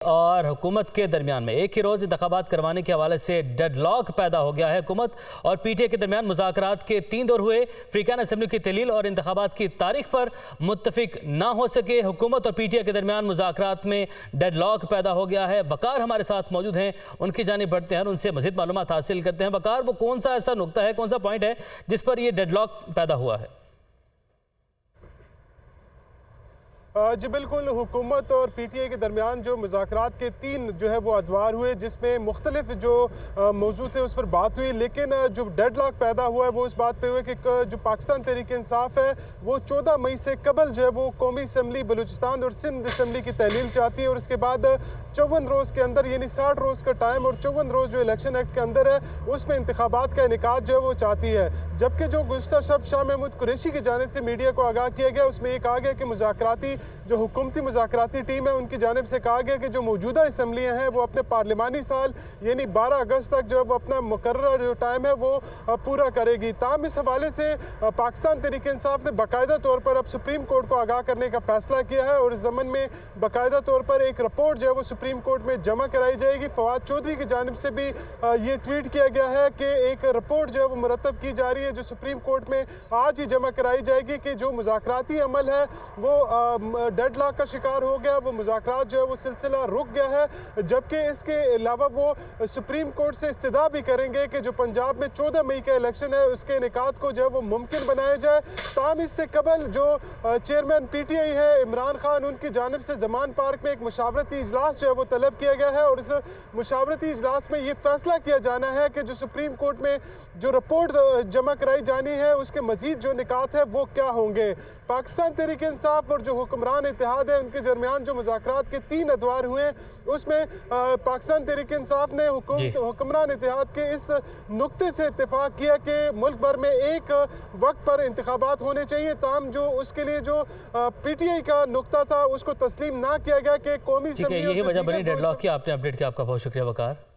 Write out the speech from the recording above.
और हुकूमत के दरमियान में एक ही रोज इंतखाबात करवाने के हवाले से डेडलॉक पैदा हो गया है। हुकूमत और पीटीए के दरमियान मुज़ाकरात के 3 दौर हुए। अफ्रीकान असम्बली की तहलील और इंतखाबात की तारीख पर मुत्तफिक ना हो सके। हुकूमत और पीटीए के दरमियान मुज़ाकरात में डेडलॉक पैदा हो गया है। वकार हमारे साथ मौजूद हैं, उनकी जानिब बढ़ते हैं, उनसे मज़ीद मालूमात हासिल करते हैं। वकार, वो कौन सा ऐसा नुकता है, कौन सा पॉइंट है जिस पर यह डेडलॉक पैदा हुआ है? जी बिल्कुल, हुकूमत और पीटीए के दरमियान जो मुज़ाकरात के 3 जो है वो अदवार हुए, जिसमें मुख्तलिफ जो मौजू थे उस पर बात हुई। लेकिन जो डेडलॉक पैदा हुआ है वो इस बात पे हुआ कि जो पाकिस्तान तहरीक इंसाफ है वो 14 मई से कबल जो है वो कौमी असम्बली बलूचिस्तान और सिंध असम्बली की तहलील चाहती है और उसके बाद 54 रोज़ के अंदर, यानी 60 रोज़ का टाइम और 54 रोज़ जो इलेक्शन एक्ट के अंदर है उसमें इंतखाबात का इनेकाद जो है वो चाहती है। जबकि जो गुज़श्ता शब शाह महमूद कुरैशी की जानिब से मीडिया को आगाह किया गया, उसमें ये कहा गया कि मुज़ाकराती जो हुकूमती मुज़ाकराती टीम है उनकी जानिब से कहा गया कि जो मौजूदा असम्बलियाँ हैं वो अपने पार्लिमानी साल यानी 12 अगस्त तक जो है वो अपना मुकर्रर जो टाइम है वो पूरा करेगी। ताहम इस हवाले से पाकिस्तान तहरीक इंसाफ ने बाकायदा तौर पर अब सुप्रीम कोर्ट को आगाह करने का फैसला किया है और इस ज़मन में बाकायदा तौर पर एक रिपोर्ट जो है वो सुप्रीम कोर्ट में जमा कराई जाएगी। फवाद चौधरी की जानिब से भी ये ट्वीट किया गया है कि एक रिपोर्ट जो है वो मुरतब की जा रही है जो सुप्रीम कोर्ट में आज ही जमा कराई जाएगी कि जो मुज़ाकराती अमल है वो डेडलॉक का शिकार हो गया, वो मुज़ाकरात जो है वो सिलसिला रुक गया है। जबकि इसके अलावा वो सुप्रीम कोर्ट से इस्तदा भी करेंगे कि जो पंजाब में 14 मई का इलेक्शन है उसके इनेकाद को जो है वो मुमकिन बनाया जाए। ताहम इससे कबल जो चेयरमैन पीटीआई है इमरान खान, उनकी जानिब से जमान पार्क में एक मुशावरती इजलास जो है वो तलब किया गया है और इस मुशावरती इजलास में ये फैसला किया जाना है कि जो सुप्रीम कोर्ट में जो रिपोर्ट जमा कराई जानी है उसके मजीद जो निकात है वो क्या होंगे। पाकिस्तान तहरीक इंसाफ और जो हुक्मरान इत्तेहाद है उनके दरमियान जो मुज़ाकरात के 3 अदवार हुए उसमें पाकिस्तान तहरीक इंसाफ ने हुक्मरान इत्तेहाद के इस नुक्ते से इत्तेफाक किया कि मुल्क भर में एक वक्त पर इंतखाबात होने चाहिए। ताहम जो उसके लिए जो पीटीआई का नुक्ता था उसको तस्लीम ना किया गया कि कौमी यही वजह बनी डेडलॉक की। आपने अपडेट किया, आपका बहुत शुक्रिया वकार।